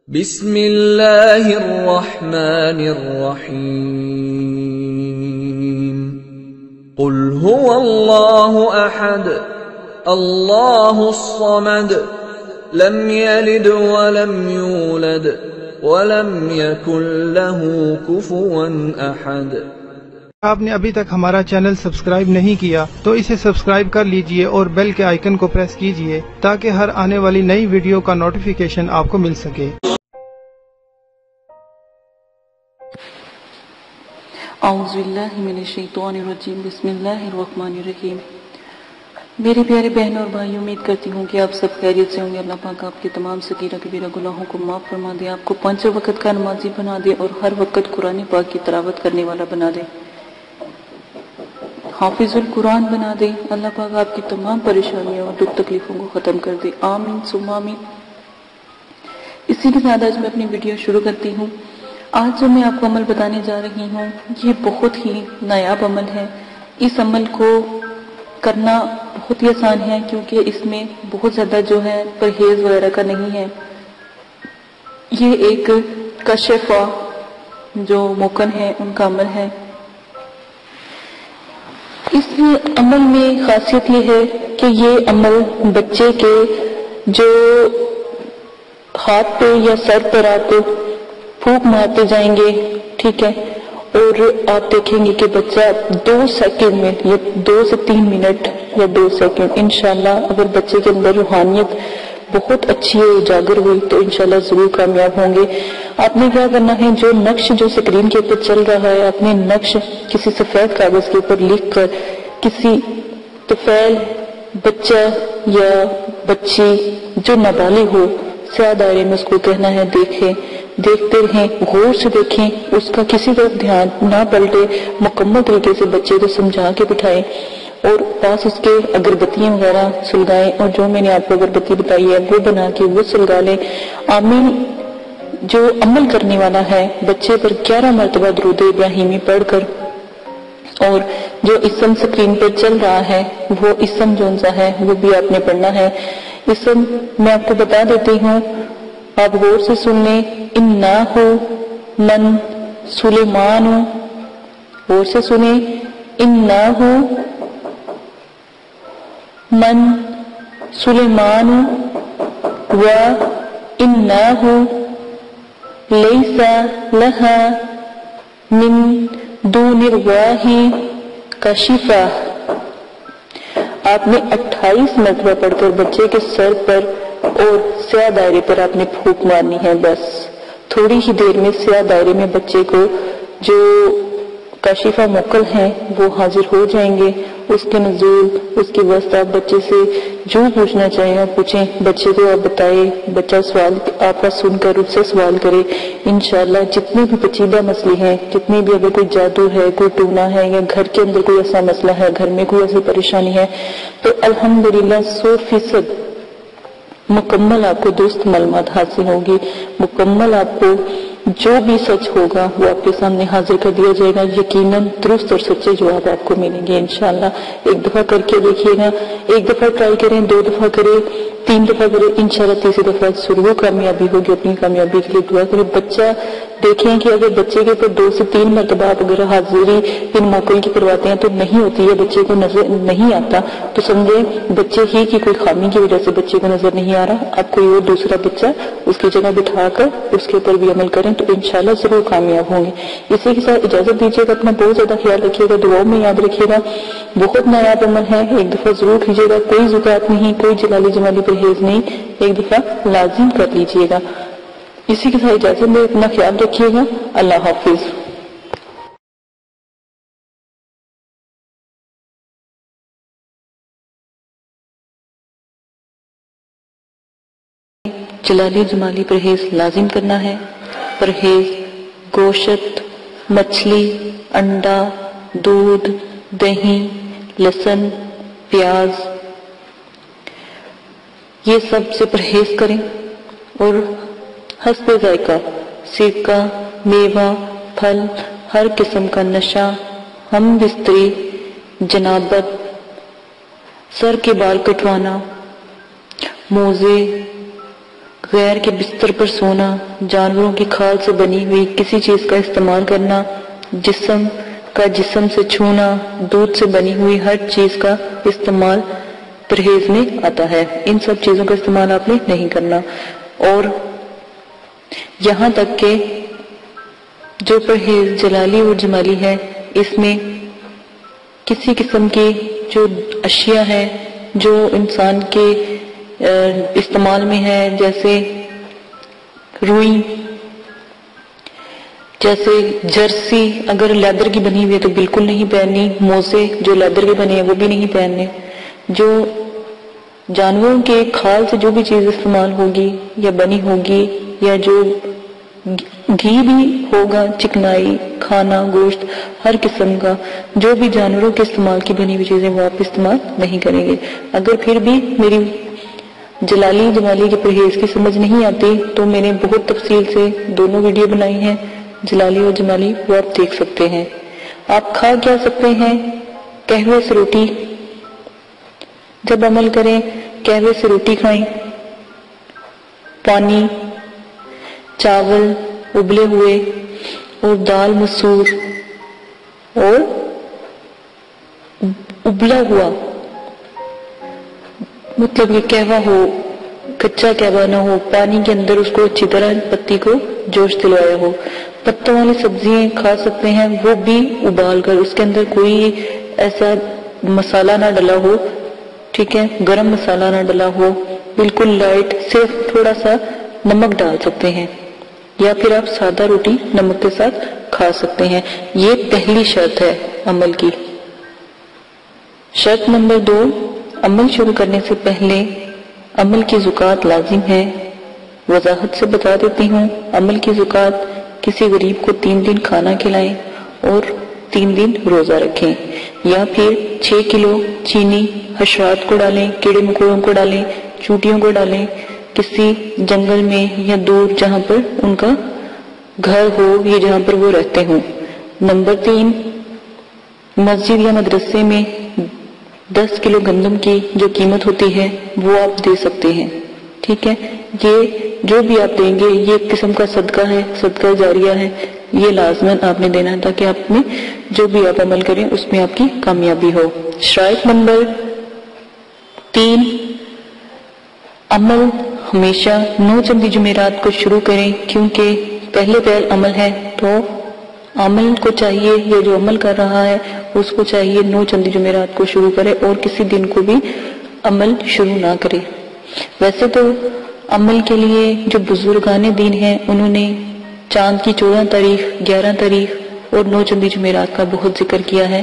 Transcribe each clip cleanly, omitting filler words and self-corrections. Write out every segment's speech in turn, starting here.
بسم اللہ الرحمن الرحیم قل هو اللہ احد اللہ الصمد لم یلد ولم یولد ولم یکن له کفوا احد۔ آپ نے ابھی تک ہمارا چینل سبسکرائب نہیں کیا تو اسے سبسکرائب کر لیجئے اور بیل کے آئیکن کو پریس کیجئے تاکہ ہر آنے والی نئی ویڈیو کا نوٹیفیکیشن آپ کو مل سکے۔ اعوذ باللہ من الشیطان الرجیم، بسم اللہ الرحمن الرحیم۔ میرے پیارے بہنوں اور بھائیوں، امید کرتی ہوں کہ آپ سب خیریت سے ہوں گے۔ اللہ پاک آپ کے تمام صغیرہ کبیرہ گناہوں کو معاف فرما دے، آپ کو 5 وقت کا نمازی بنا دے اور ہر وقت قرآن پاک کی تلاوت کرنے والا بنا دے، حافظ القرآن بنا دے۔ اللہ پاک آپ کی تمام پریشانیوں اور دکھ تکلیفوں کو ختم کر دے، آمین ثم آمین۔ اسی کے ساتھ آج میں اپنی ویڈیو شروع کرتی ہوں۔ آج جو میں آپ کو عمل بتانے جا رہی ہوں یہ بہت ہی نایاب عمل ہے۔ اس عمل کو کرنا بہت ہی آسان ہے کیونکہ اس میں بہت زیادہ جو ہے پرہیز وغیرہ کا نہیں ہے۔ یہ ایک کشفہ جو موکن ہے ان کا عمل ہے۔ اس عمل میں خاصیت یہ ہے کہ یہ عمل بچے کے جو ہاتھ پہ یا سر پر آپ پھونک مارتے جائیں گے، ٹھیک ہے، اور آپ دیکھیں گے کہ بچہ 2 سیکنڈ میں یا 2 سے 3 منٹ یا 2 سیکنڈ انشاءاللہ اگر بچے کے اندر روحانیت بہت اچھی ہے، اجاگر ہوئی، تو انشاءاللہ ضرور کامیاب ہوں گے۔ آپ نے کیا کرنا ہے، جو نقش جو سکرین کے اوپر چل رہا ہے، اپنے نقش کسی سفید کاغذ کے اوپر لکھ کر کسی طفیل بچہ یا بچی جو نابالغ ہو سیاہ دائرے میں اس کو کہنا ہے دیکھتے رہیں، غور سے دیکھیں، اس کا کسی طرف دھیان نہ پلٹے، مکمل طریقے سے بچے کو سمجھا کے بٹھائیں اور پاس اس کے اگربتیاں وغیرہ سلگائیں، اور جو میں نے آپ کو اگربتی بتائی ہے وہ بنا کے وہ سلگا لیں۔ آمین جو عمل کرنے والا ہے بچے پر 11 مرتبہ درود ابراہیمی پڑھ کر، اور جو اسم سکرین پر چل رہا ہے وہ اسم جون سا ہے وہ بھی آپ نے پڑھنا ہے۔ اسم میں آپ کو بتا دیتی ہوں، آپ غور سے سن لیں۔ انہ من سلیمان، غور سے سنیں، انہ من سلیمان و انہ لیس لہا من دون اللہ کاشفہ۔ آپ نے 28 مرتبہ پڑھ کر بچے کے سر پر اور سیاہ دائرے پر آپ نے پھونک مارنی ہے۔ بس تھوڑی ہی دیر میں سیاہ دائرے میں بچے کو جو کاشفہ موکل ہیں وہ حاضر ہو جائیں گے۔ اس کے نزول، اس کی وسط آپ بچے سے جو پوچھنا چاہیں آپ پوچھیں، بچے کو آپ بتائیں، بچہ سوال آپ کا سن کر اس سے سوال کرے۔ انشاءاللہ جتنے بھی پیچیدہ مسئلے ہیں، جتنے بھی اگر کوئی جادو ہے، کوئی ٹونا ہے، یا گھر کے اندر کوئی ایسا مسئلہ ہے، گھر میں کوئی ایسی پریشانی ہے، تو الحمدللہ 100% مکمل آپ کو درست معلومات حاصل ہوگی۔ مکمل آپ کو جو بھی سچ ہوگا وہ آپ کے سامنے حاضر کر دیا جائے گا۔ یقیناً درست اور سچے جواب آپ کو ملیں گے انشاءاللہ۔ ایک دفعہ کر کے دیکھیے گا، ایک دفعہ ٹرائی کریں، 2 دفعہ کریں، 3 دفعہ کریں، انشاءاللہ تیسری دفعہ ضرور کامیابی ہوگی۔ اپنی کامیابی کے لیے دعا کریں۔ بچہ دیکھیں کہ اگر بچے کے اوپر 2 سے 3 مرتبہ آپ اگر حاضری ان موکل کی کرواتے ہیں تو نہیں ہوتی ہے، بچے کو نظر نہیں آتا، تو سمجھیں بچے ہی کی کوئی خامی کی وجہ سے بچے کو نظر نہیں آ رہا۔ آپ کوئی اور دوسرا بچہ اس کی جگہ بٹھا کر اس کے اوپر بھی عمل کریں تو انشاءاللہ ضرور کامیاب ہوں گے۔ اسی کے ساتھ اجازت دیجیے گا، اپنا بہت زیادہ خیال رکھیے گا، دعاؤں میں یاد رکھیے گا۔ بہت نایاب عمل ہے، ایک دفعہ ضرور کیجیے گا، کوئی زکات نہیں، کوئی جلالی جمالی پرہیز نہیں، ایک دفعہ لازم کر لیجیے گا۔ اسی کے ساتھ اجازت دیں، اپنا خیال رکھیے گا، اللہ حافظ۔ جلالی جمالی پرہیز لازم کرنا ہے۔ پرہیز گوشت، مچھلی، انڈا، دودھ، دہی، لہسن، پیاز، یہ سب سے پرہیز کریں، اور حسب ذائقہ سرکہ، میوہ، پھل، ہر قسم کا نشہ، ہم بستری، جنابت، سر کے بال کٹوانا، موزے، غیر کے بستر پر سونا، جانوروں کی کھال سے بنی ہوئی کسی چیز کا استعمال کرنا، جسم کا جسم سے چھونا، دودھ سے بنی ہوئی ہر چیز کا استعمال پرہیز میں آتا ہے۔ ان سب چیزوں کا استعمال آپ نے نہیں کرنا۔ اور یہاں تک کہ جو پرہیز جلالی اور جمالی ہے، اس میں کسی قسم کی جو اشیاء ہیں جو انسان کے استعمال میں ہے، جیسے روئی، جیسے جرسی اگر لیدر کی بنی ہوئی ہے تو بالکل نہیں پہننی، موزے جو لیدر کے بنے ہیں وہ بھی نہیں پہننے، جو جانوروں کے کھال سے جو بھی چیز استعمال ہوگی یا بنی ہوگی، یا جو گھی بھی ہوگا، چکنائی، کھانا، گوشت، ہر قسم کا جو بھی جانوروں کے استعمال کی بنی ہوئی چیزیں وہ آپ استعمال نہیں کریں گے۔ اگر پھر بھی میری جلالی جمالی کے پرہیز کی سمجھ نہیں آتی تو میں نے بہت تفصیل سے دونوں ویڈیو بنائی ہیں، جلالی اور جمالی، وہ آپ دیکھ سکتے ہیں۔ آپ کھا کیا سکتے ہیں؟ قہوے سے روٹی، جب عمل کریں قہوے سے روٹی کھائیں، پانی، چاول ابلے ہوئے اور دال مسور اور ابلا ہوا، مطلب کہ قہوہ ہو، کچا قہوہ نہ ہو، پانی کے اندر اس کو اچھی طرح پتی کو جوش دلوایا ہو۔ پتوں والی سبزیاں کھا سکتے ہیں، وہ بھی ابال کر، اس کے اندر کوئی ایسا مسالہ نہ ڈلا ہو، ٹھیک ہے، گرم مسالہ نہ ڈلا ہو، بالکل لائٹ، صرف تھوڑا سا نمک ڈال سکتے ہیں، یا پھر آپ سادہ روٹی نمک کے ساتھ کھا سکتے ہیں۔ یہ پہلی شرط ہے عمل کی۔ شرط نمبر 2، عمل شروع کرنے سے پہلے عمل کی زکوٰۃ لازم ہے۔ وضاحت سے بتا دیتی ہوں، عمل کی زکوٰۃ کسی غریب کو 3 دن کھانا کھلائیں اور 3 دن روزہ رکھیں، یا پھر 6 کلو چینی حشرات کو ڈالیں، کیڑے مکوڑوں کو ڈالیں، چونٹیوں کو ڈالیں، کسی جنگل میں یا دور جہاں پر ان کا گھر ہو یا جہاں پر وہ رہتے ہوں۔ نمبر 3، مسجد یا مدرسے میں 10 کلو گندم کی جو قیمت ہوتی ہے وہ آپ دے سکتے ہیں، ٹھیک ہے۔ یہ جو بھی آپ دیں گے یہ ایک قسم کا صدقہ ہے، صدقہ جاریہ ہے، یہ لازماً آپ نے دینا ہے تاکہ آپ میں جو بھی آپ عمل کریں اس میں آپ کی کامیابی ہو۔ شرائط نمبر 3، عمل ہمیشہ 9 چندی جمعرات کو شروع کریں، کیونکہ پہلے عمل ہے تو عمل کو چاہیے، یہ جو عمل کر رہا ہے اس کو چاہیے 9 چندی جمعرات کو شروع کرے اور کسی دن کو بھی عمل شروع نہ کرے۔ ویسے تو عمل کے لیے جو بزرگان دین ہیں انہوں نے چاند کی 14 تاریخ، 11 تاریخ اور 9 چندی جمعرات کا بہت ذکر کیا ہے،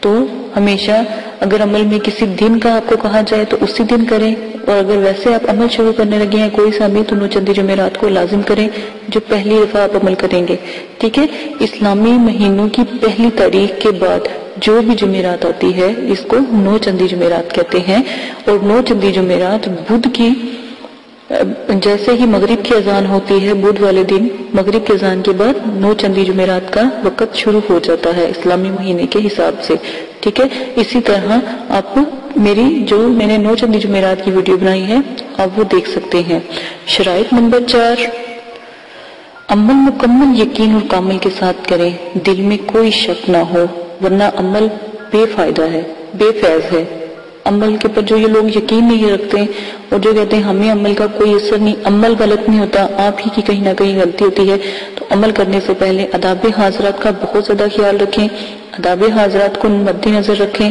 تو ہمیشہ اگر عمل میں کسی دن کا آپ کو کہا جائے تو اسی دن کریں، اور اگر ویسے آپ عمل شروع کرنے لگے ہیں کوئی سا بھی تو 9 چندی جمعرات کو لازم کریں جو پہلی دفعہ آپ عمل کریں گے، ٹھیک ہے۔ اسلامی مہینوں کی پہلی تاریخ کے بعد جو بھی جمعرات آتی ہے اس کو 9 چندی جمعرات کہتے ہیں، اور 9 چندی جمعرات بدھ کی جیسے ہی مغرب کی اذان ہوتی ہے بدھ والے دن مغرب کی اذان کے بعد 9 چندی جمعرات کا وقت شروع ہو جاتا ہے اسلامی مہینے کے حساب سے، ٹھیک ہے۔ اسی طرح آپ میری جو میں نے 9 چندی جمعرات کی ویڈیو بنائی ہے آپ وہ دیکھ سکتے ہیں۔ شرائط نمبر 4، عمل مکمل یقین اور کامل کے ساتھ کریں، دل میں کوئی شک نہ ہو، ورنہ عمل بے فائدہ ہے، بے فیض ہے۔ عمل کے پر جو یہ لوگ یقین نہیں رکھتے اور جو کہتے ہیں ہمیں عمل کا کوئی اثر نہیں، عمل غلط نہیں ہوتا، آپ ہی کی کہیں نہ کہیں غلطی ہوتی ہے، تو عمل کرنے سے پہلے آداب حاضرات کا بہت زیادہ خیال رکھیں، آداب حاضرات کو مد نظر رکھیں،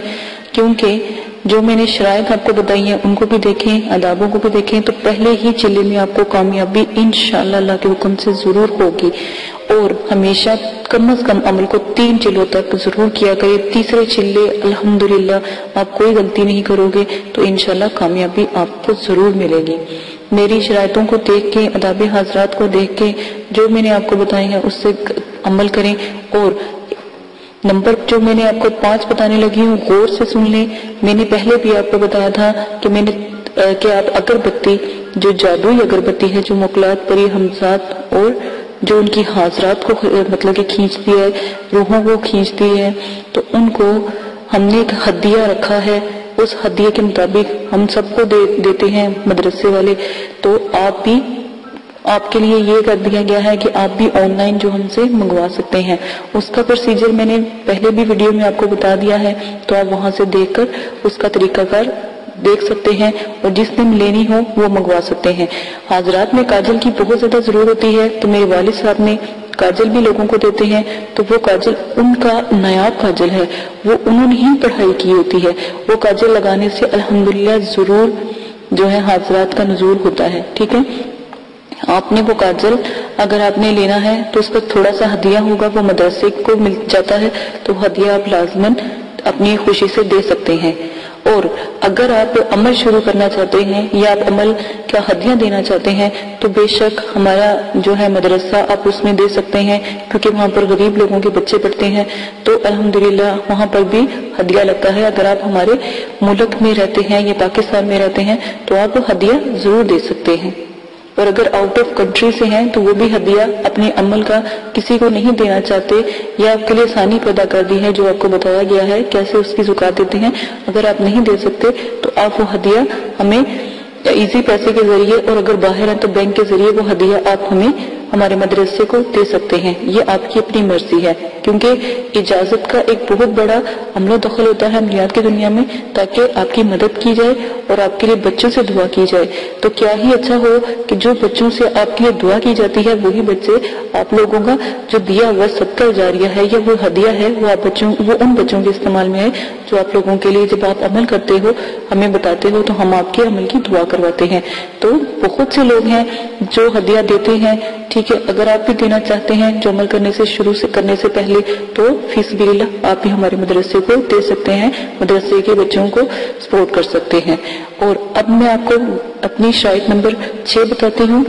کیونکہ جو میں نے شرائط آپ کو بتائی ہیں ان کو بھی دیکھیں، آدابوں کو بھی دیکھیں، تو پہلے ہی چلے میں آپ کو کامیابی انشاءاللہ اللہ کے حکم سے ضرور ہوگی۔ اور ہمیشہ کم از کم عمل کو 3 چلوں تک ضرور کیا کرے، تیسرے چلے الحمدللہ آپ کوئی غلطی نہیں کرو گے تو انشاءاللہ کامیابی آپ کو ضرور ملے گی۔ میری شرائطوں کو دیکھ کے، آداب حاضرات کو دیکھ کے جو میں نے آپ کو بتائی ہیں اس سے عمل کریں، اور نمبر جو میں نے آپ کو 5 بتانے لگی ہوں غور سے سن لیں۔ میں نے پہلے بھی آپ کو بتایا تھا کہ آپ اگربتی، جو جادوئی اگربتی ہے جو مقلات پری حمزات اور جو ان کی حاضرات کو مطلب کہ کھینچتی ہے، روحوں کو کھینچتی ہے، تو ان کو ہم نے ایک ہدیہ رکھا ہے، اس ہدیے کے مطابق ہم سب کو دیتے ہیں مدرسے والے، تو آپ بھی آپ کے لیے یہ کر دیا گیا ہے کہ آپ بھی آن لائن جو ہم سے منگوا سکتے ہیں. اس کا پروسیجر میں نے پہلے بھی ویڈیو میں آپ کو بتا دیا ہے، تو آپ وہاں سے دیکھ کر اس کا طریقہ کار دیکھ سکتے ہیں اور جس دن لینی ہو وہ منگوا سکتے ہیں. حاضرات میں کاجل کی بہت زیادہ ضرورت ہوتی ہے، تو میرے والد صاحب نے کاجل بھی لوگوں کو دیتے ہیں، تو وہ کاجل ان کا نایاب کاجل ہے، وہ انہوں نے ہی پڑھائی کی ہوتی ہے. وہ کاجل لگانے سے الحمدللہ ضرور جو ہے حاضرات کا نزول ہوتا ہے. ٹھیک ہے، آپ نے وہ کاجل اگر آپ نے لینا ہے تو اس پر تھوڑا سا ہدیہ ہوگا، وہ مدرسے کو مل جاتا ہے، تو ہدیہ آپ لازماً اپنی خوشی سے دے سکتے ہیں. اور اگر آپ عمل شروع کرنا چاہتے ہیں یا آپ عمل کا ہدیہ دینا چاہتے ہیں تو بے شک ہمارا جو ہے مدرسہ آپ اس میں دے سکتے ہیں، کیونکہ وہاں پر غریب لوگوں کے بچے پڑھتے ہیں، تو الحمدللہ وہاں پر بھی ہدیہ لگتا ہے. اگر آپ ہمارے ملک میں رہتے ہیں یا پاکستان میں رہتے ہیں تو آپ ہدیہ ضرور دے سکتے ہیں. اور اگر آؤٹ آف کنٹری سے ہیں تو وہ بھی ہدیہ اپنے عمل کا کسی کو نہیں دینا چاہتے یا آپ کے لیے آسانی پیدا کر دی ہے، جو آپ کو بتایا گیا ہے کیسے اس کی زکات دیتے ہیں. اگر آپ نہیں دے سکتے تو آپ وہ ہدیہ ہمیں ایزی پیسے کے ذریعے، اور اگر باہر ہیں تو بینک کے ذریعے وہ ہدیہ آپ ہمیں ہمارے مدرسے کو دے سکتے ہیں. یہ آپ کی اپنی مرضی ہے، کیونکہ اجازت کا ایک بہت بڑا عمل و دخل ہوتا ہے عملیات کی دنیا میں، تاکہ آپ کی مدد کی جائے اور آپ کے لیے بچوں سے دعا کی جائے. تو کیا ہی اچھا ہو کہ جو بچوں سے آپ کے لیے دعا کی جاتی ہے وہی بچے آپ لوگوں کا جو دیا ہوا صدقہ جاریہ ہے یا وہ ہدیہ ہے وہ ان بچوں کے استعمال میں ہے جو آپ لوگوں کے لیے جب آپ عمل کرتے ہو ہمیں بتاتے ہو تو ہم آپ کے عمل کی دعا کرواتے ہیں. تو بہت سے لوگ ہیں جو ہدیہ دیتے ہیں. ٹھیک ہے، اگر آپ بھی دینا چاہتے ہیں جو عمل کرنے سے پہلے تو فی سبیل اللہ آپ بھی ہمارے مدرسے کو دے سکتے ہیں، مدرسے کے بچوں کو سپورٹ کر سکتے ہیں. اور اب میں آپ کو اپنی شرائط نمبر 6 بتاتی ہوں.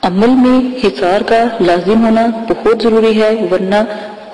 عمل میں حصار کا لازم ہونا بہت ضروری ہے، ورنہ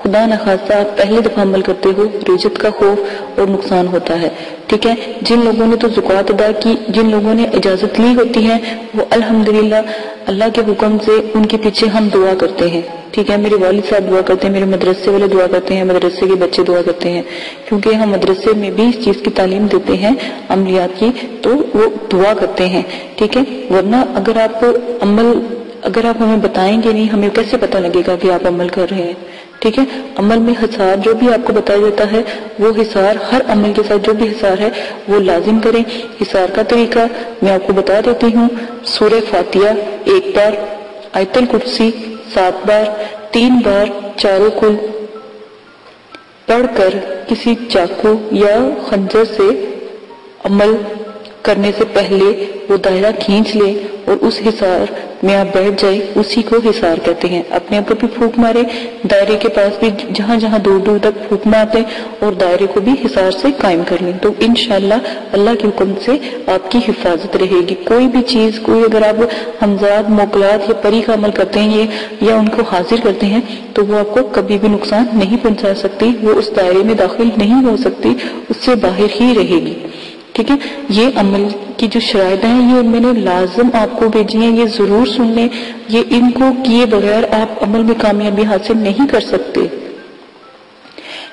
خدا نخواستہ آپ پہلی دفعہ عمل کرتے ہو رجت کا خوف اور نقصان ہوتا ہے. ٹھیک ہے، جن لوگوں نے تو زکوٰۃ ادا کی، جن لوگوں نے اجازت لی ہوتی ہے، وہ الحمدللہ اللہ کے حکم سے ان کے پیچھے ہم دعا کرتے ہیں. ٹھیک ہے، میرے والد صاحب دعا کرتے ہیں، میرے مدرسے والے دعا کرتے ہیں، مدرسے کے بچے دعا کرتے ہیں، کیونکہ ہم مدرسے میں بھی اس چیز کی تعلیم دیتے ہیں عملیات کی، تو وہ دعا کرتے ہیں. ٹھیک ہے، ورنہ اگر آپ ہمیں بتائیں گے نہیں، ہمیں کیسے پتہ لگے گا کہ آپ عمل کر رہے ہیں. ٹھیک ہے، عمل میں حصار جو بھی آپ کو بتایا جاتا ہے وہ حصار ہر عمل کے ساتھ جو بھی حصار ہے وہ لازم کریں. حصار کا طریقہ میں آپ کو بتا دیتی ہوں. سورہ فاتحہ 1 بار، آیت الکرسی 7 بار، 3 بار چاروں کل پڑھ کر کسی چاقو یا خنجر سے عمل کرنے سے پہلے وہ دائرہ کھینچ لیں اور اس حصار میں آپ بیٹھ جائیں. اسی کو حصار کہتے ہیں. اپنے اوپر بھی پھونک مارے، دائرے کے پاس بھی جہاں جہاں دور دور تک پھونک مارتے اور دائرے کو بھی حصار سے قائم کر لیں، تو انشاءاللہ اللہ کے حکم سے آپ کی حفاظت رہے گی. کوئی بھی چیز، کوئی اگر آپ حمزات، موکلات یا پری کا عمل کرتے ہیں یا ان کو حاضر کرتے ہیں تو وہ آپ کو کبھی بھی نقصان نہیں پہنچا سکتی، وہ اس دائرے میں داخل نہیں ہو سکتی، اس سے باہر ہی رہے گی. ٹھیک ہے، یہ عمل کی جو شرائط ہیں یہ میں نے لازم آپ کو بھیجی ہیں، یہ ضرور سن لیں. یہ ان کو کیے بغیر آپ عمل میں کامیابی حاصل نہیں کر سکتے.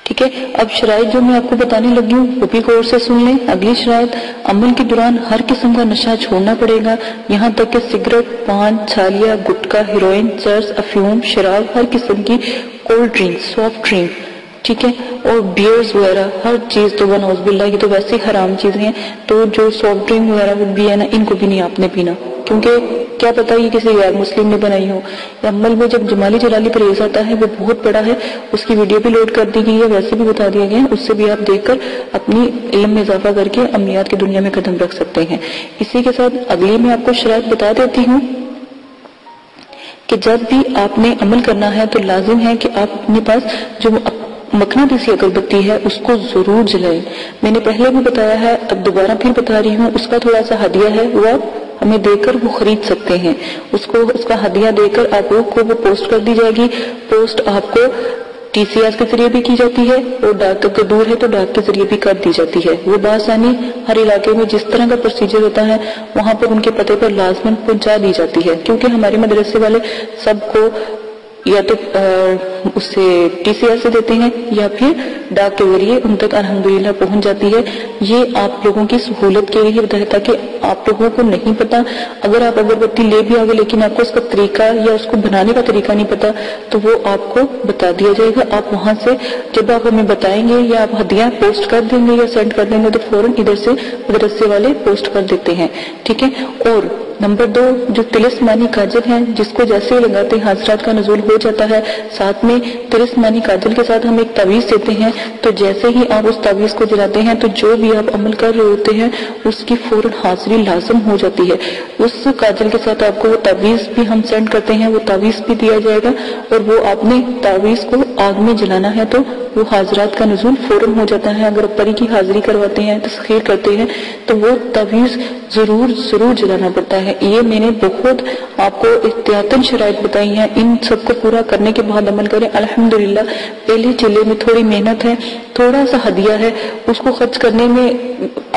ٹھیک ہے، اب شرائط جو میں آپ کو بتانے لگی ہوں وہ بھی غور سے سن لیں. اگلی شرائط، عمل کے دوران ہر قسم کا نشہ چھوڑنا پڑے گا، یہاں تک کہ سگریٹ، پان، چھالیا، گٹکا، ہیروئن، چرس، افیون، شراب، ہر قسم کی کولڈ ڈرنک، سافٹ ڈرنک. ٹھیک ہے، اور بیئرز وغیرہ ہر چیز تو نعوذ باللہ یہ تو ویسے ہرام چیزیں ہیں، تو جو سافٹ ڈرنک وغیرہ بھی ہے نا ان کو بھی نہیں آپ نے پینا، کیونکہ کیا پتہ یہ کسی غیر مسلم نے بنائی ہو. عمل میں جب جمالی جلالی پرہیز آتا ہے وہ بہت بڑا ہے، اس کی ویڈیو بھی لوڈ کر دی گئی ہے، ویسے بھی بتا دیا گیا ہے، اس سے بھی آپ دیکھ کر اپنی علم میں اضافہ کر کے عملیات کی دنیا میں قدم رکھ سکتے ہیں. اسی کے ساتھ اگلی میں آپ کو شرائط بتا دیتی ہوں کہ جب بھی آپ نے عمل کرنا ہے تو لازم ہے کہ آپ اپنے پاس جو مقناطیسی اگربتی ہے اس کو ضرور جلائیں. میں نے پہلے بھی بتایا ہے، اب دوبارہ پھر بتا رہی ہوں، اس کا تھوڑا سا ہدیہ ہے، وہ آپ ہمیں دے کر وہ خرید سکتے ہیں. اس کا ہدیہ دے کر آپ لوگ کو وہ پوسٹ کر دی جائے گی. پوسٹ آپ کو TCS کے ذریعے بھی کی جاتی ہے اور ڈاک اگر دور ہے تو ڈاک کے ذریعے بھی کر دی جاتی ہے. وہ بآسانی ہر علاقے میں جس طرح کا پروسیجر ہوتا ہے وہاں پر ان کے پتے پر لازماً پہنچا دی جاتی ہے، کیونکہ ہمارے مدرسے والے سب کو یا تو اس سے TCR سے دیتے ہیں یا پھر ڈاک کے ذریعے ان تک الحمدللہ پہنچ جاتی ہے۔ یہ آپ لوگوں کی سہولت کے لیے بتایا تاکہ آپ لوگوں کو نہیں پتا، اگر آپ اگربتی لے بھی آگے لیکن آپ کو اس کا طریقہ یا اس کو بنانے کا طریقہ نہیں پتا تو وہ آپ کو بتا دیا جائے گا۔ آپ وہاں سے جب آپ ہمیں بتائیں گے یا آپ ہدیہ پوسٹ کر دیں گے یا سینڈ کر دیں گے تو فوراً ادھر سے مدرسے والے پوسٹ کر دیتے ہیں، ٹھیک ہے۔ اور نمبر 2 جو تلسمانی کاجل ہیں جس کو جیسے لگاتے ہیں حضرات کا نزول ہو جاتا ہے، ساتھ میں تلسمانی کاجل کے ساتھ ہم ایک تعویذ دیتے ہیں، تو جیسے ہی آپ اس تعویذ کو جلاتے ہیں تو جو بھی آپ عمل کر رہے ہوتے ہیں اس کی فوراً حاضری لازم ہو جاتی ہے۔ اس کاجل کے ساتھ آپ کو وہ تعویذ بھی ہم سینڈ کرتے ہیں، وہ تعویذ بھی دیا جائے گا، اور وہ آپ نے تعویذ کو آگ میں جلانا ہے تو وہ حضرات کا نزول فوراً ہو جاتا ہے۔ اگر پری کی حاضری کرواتے ہیں، تسخیر کرتے ہیں تو وہ تعویذ ضرور جلانا پڑتا ہے۔ یہ میں نے بہت آپ کو احتیاطاً شرائط بتائی ہیں، ان سب کو پورا کرنے کے بعد عمل کریں۔ الحمدللہ پہلے چلے میں تھوڑی محنت ہے، تھوڑا سا ہدیہ ہے، اس کو خرچ کرنے میں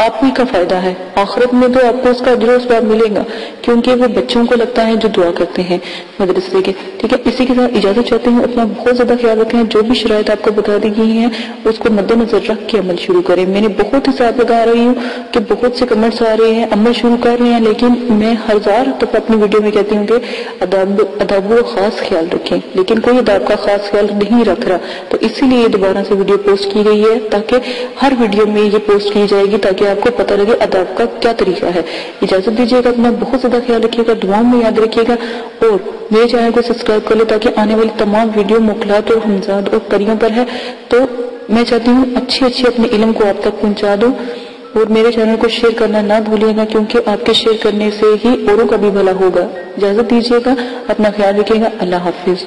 آپ ہی کا فائدہ ہے، آخرت میں تو آپ کو اس کا اجر و ثواب ملے گا کیونکہ وہ بچوں کو لگتا ہے جو دعا کرتے ہیں مدرسے کے، ٹھیک ہے۔ اسی کے ساتھ اجازت چاہتے ہیں، اپنا بہت زیادہ خیال رکھیں، جو بھی شرائط آپ کو بتا دی گئی ہیں اس کو مد نظر رکھ کے عمل شروع کریں۔ میں نے بہت حساب لگا رہی ہوں کہ بہت سے کمنٹس آ رہے ہیں، عمل شروع کر رہے ہیں، لیکن میں ہزار دفعہ اپنی ویڈیو میں کہتی ہوں کہ اداب کا خاص خیال رکھیں، لیکن کوئی اداب کا خاص خیال نہیں رکھ رہا، تو اسی لیے دوبارہ سے ویڈیو پوسٹ کی گئی ہے تاکہ ہر ویڈیو میں یہ پوسٹ کی جائے گی تاکہ آپ کو پتہ لگے اداب کا کیا طریقہ ہے۔ اجازت دیجیے گا، اپنا بہت زیادہ خیال رکھیے گا، دعاؤں میں یاد رکھیے گا، اور میرے چینل کو سبسکرائب کر لیں تاکہ آنے والی تمام ویڈیو مخلات اور حمزات اور پریوں پر ہے، تو میں چاہتی ہوں اچھی اپنے علم کو آپ تک پہنچا دوں، اور میرے چینل کو شیئر کرنا نہ بھولیے گا کیونکہ آپ کے شیئر کرنے سے ہی اوروں کا بھی بھلا ہوگا۔ اجازت دیجیے گا، اپنا خیال رکھیے گا، اللہ حافظ۔